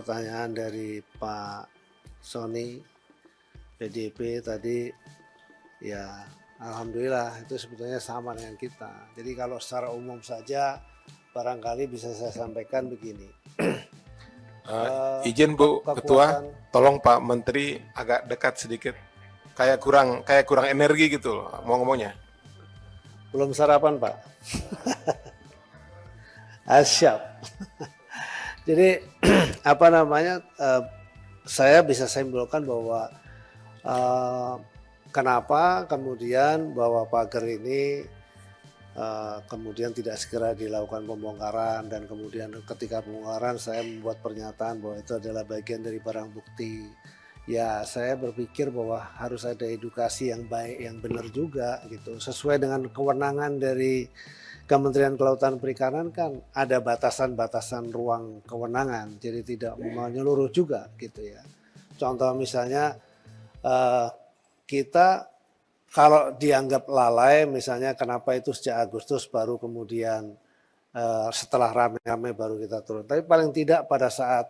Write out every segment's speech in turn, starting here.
pertanyaan dari Pak Sony PDP tadi, ya alhamdulillah itu sebetulnya sama dengan kita. Jadi kalau secara umum saja barangkali bisa saya sampaikan begini. Izin Bu Ketua, Kekuatan tolong Pak Menteri agak dekat sedikit. Kayak kurang energi gitu loh, mau ngomongnya. belum sarapan Pak. Siap. Jadi apa namanya? Saya bisa simpulkan bahwa kenapa kemudian bahwa pagar ini kemudian tidak segera dilakukan pembongkaran, dan kemudian ketika pembongkaran saya membuat pernyataan bahwa itu adalah bagian dari barang bukti. Ya, saya berpikir bahwa harus ada edukasi yang baik, yang benar juga gitu. Sesuai dengan kewenangan dari Kementerian Kelautan Perikanan kan ada batasan-batasan ruang kewenangan, jadi tidak menyeluruh juga gitu ya. Contoh misalnya kita kalau dianggap lalai, misalnya kenapa itu sejak Agustus baru kemudian setelah rame-rame baru kita turun. Tapi paling tidak pada saat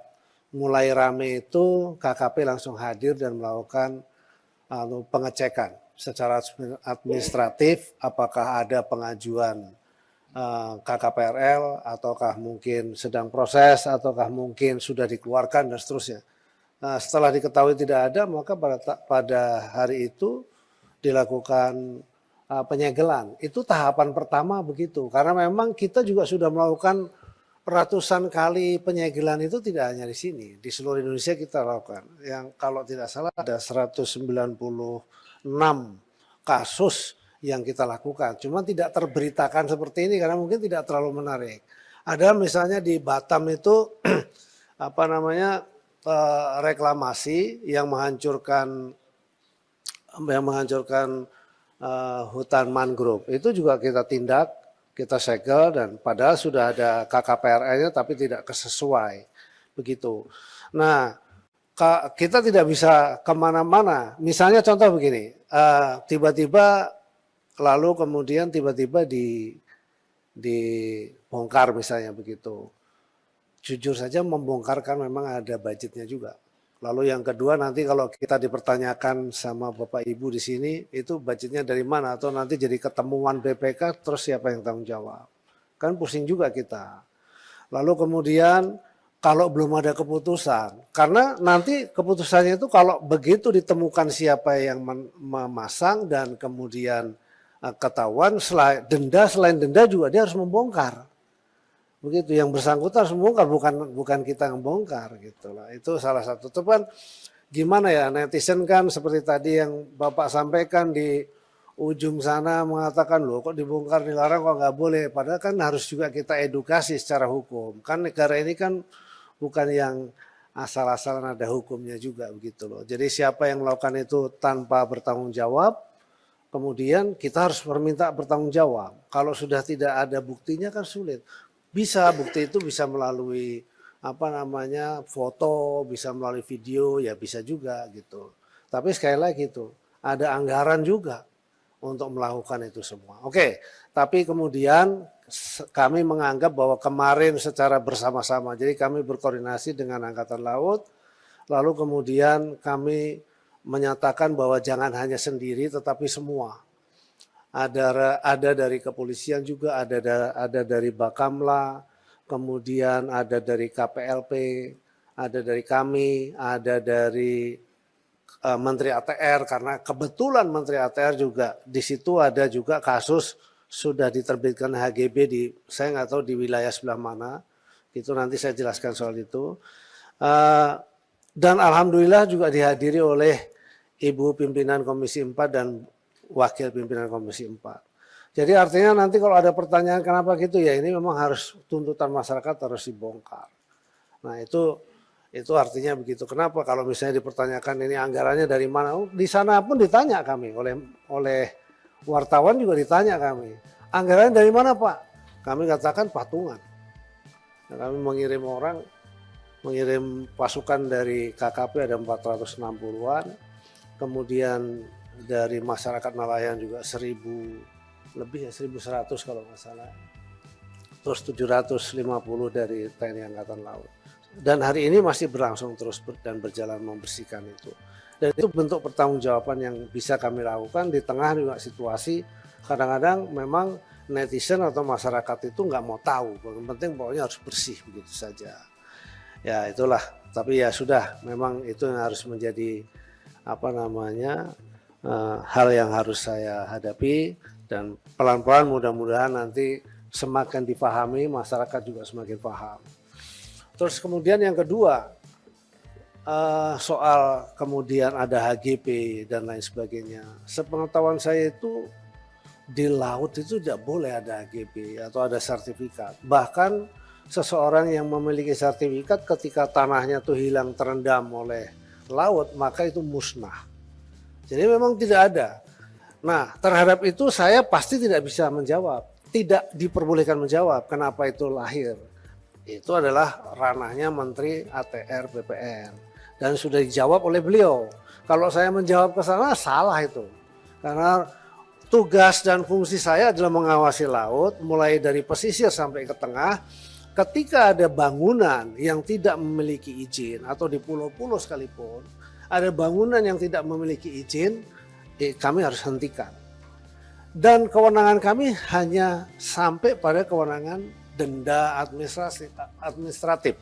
mulai rame itu KKP langsung hadir dan melakukan pengecekan secara administratif, apakah ada pengajuan KKPRL, ataukah mungkin sedang proses, ataukah mungkin sudah dikeluarkan dan seterusnya. Nah, setelah diketahui tidak ada, maka pada hari itu dilakukan penyegelan. Itu tahapan pertama begitu, karena memang kita juga sudah melakukan ratusan kali penyegelan itu, tidak hanya di sini, di seluruh Indonesia kita lakukan. Yang kalau tidak salah ada 196 kasus yang kita lakukan. Cuma tidak terberitakan seperti ini karena mungkin tidak terlalu menarik. Ada misalnya di Batam itu apa namanya reklamasi yang menghancurkan hutan mangrove. Itu juga kita tindak, kita segel, dan padahal sudah ada KKPRL-nya tapi tidak sesuai begitu. Nah, kita tidak bisa kemana-mana. Misalnya contoh begini, tiba-tiba lalu kemudian tiba-tiba dibongkar misalnya begitu. Jujur saja membongkar kan memang ada budgetnya juga. Lalu yang kedua, nanti kalau kita dipertanyakan sama Bapak Ibu di sini, itu budgetnya dari mana? Atau nanti jadi ketemuan BPK, terus siapa yang tanggung jawab? Kan pusing juga kita. Lalu kemudian kalau belum ada keputusan, karena nanti keputusannya itu kalau begitu ditemukan siapa yang memasang dan kemudian ketahuan, selain denda juga dia harus membongkar. Begitu, yang bersangkutan harus membongkar, bukan kita yang bongkar gitu lah. Itu salah satu. Teman gimana ya, netizen kan seperti tadi yang Bapak sampaikan di ujung sana mengatakan, loh kok dibongkar dilarang, kok nggak boleh. Padahal kan harus juga kita edukasi secara hukum. Kan negara ini kan bukan yang asal-asalan, ada hukumnya juga begitu loh. Jadi siapa yang melakukan itu tanpa bertanggung jawab, kemudian kita harus meminta bertanggung jawab. Kalau sudah tidak ada buktinya kan sulit. Bisa, bukti itu bisa melalui foto, bisa melalui video, ya bisa juga gitu. Tapi sekali lagi itu ada anggaran juga untuk melakukan itu semua. Oke, tapi kemudian kami menganggap bahwa kemarin secara bersama-sama, jadi kami berkoordinasi dengan Angkatan Laut, lalu kemudian kami menyatakan bahwa jangan hanya sendiri tetapi semua. Ada dari kepolisian juga, ada dari Bakamla, kemudian ada dari KPLP, ada dari kami, ada dari Menteri ATR, karena kebetulan Menteri ATR juga di situ ada juga kasus sudah diterbitkan HGB saya nggak tahu di wilayah sebelah mana, itu nanti saya jelaskan soal itu. Dan alhamdulillah juga dihadiri oleh Ibu Pimpinan Komisi 4 dan Wakil Pimpinan Komisi 4. Jadi artinya nanti kalau ada pertanyaan kenapa gitu, ya ini memang harus tuntutan masyarakat harus dibongkar. Nah itu artinya begitu. Kenapa kalau misalnya dipertanyakan ini anggarannya dari mana? Di sana pun ditanya kami oleh wartawan juga ditanya kami. Anggarannya dari mana Pak? Kami katakan patungan. Nah, kami mengirim pasukan dari KKP ada 460-an. Kemudian dari masyarakat nelayan juga 1.100 kalau nggak salah. Terus 750 dari TNI Angkatan Laut. Dan hari ini masih berlangsung terus dan berjalan membersihkan itu. Dan itu bentuk pertanggungjawaban yang bisa kami lakukan di tengah juga situasi kadang-kadang memang netizen atau masyarakat itu nggak mau tahu. Yang penting pokoknya harus bersih begitu saja. Ya itulah. Tapi ya sudah, memang itu yang harus menjadi hal yang harus saya hadapi, dan pelan-pelan mudah-mudahan nanti semakin dipahami, masyarakat juga semakin paham. Terus kemudian yang kedua, soal kemudian ada HGP dan lain sebagainya. Sepengetahuan saya itu di laut itu tidak boleh ada HGP atau ada sertifikat. Bahkan seseorang yang memiliki sertifikat ketika tanahnya itu hilang terendam oleh laut, maka itu musnah. Jadi memang tidak ada. Nah, terhadap itu saya pasti tidak bisa menjawab. Tidak diperbolehkan menjawab kenapa itu lahir. Itu adalah ranahnya Menteri ATR BPN. Dan sudah dijawab oleh beliau. Kalau saya menjawab ke sana, salah itu. Karena tugas dan fungsi saya adalah mengawasi laut, mulai dari pesisir sampai ke tengah. Ketika ada bangunan yang tidak memiliki izin, atau di pulau-pulau sekalipun, ada bangunan yang tidak memiliki izin, kami harus hentikan. Dan kewenangan kami hanya sampai pada kewenangan denda administratif.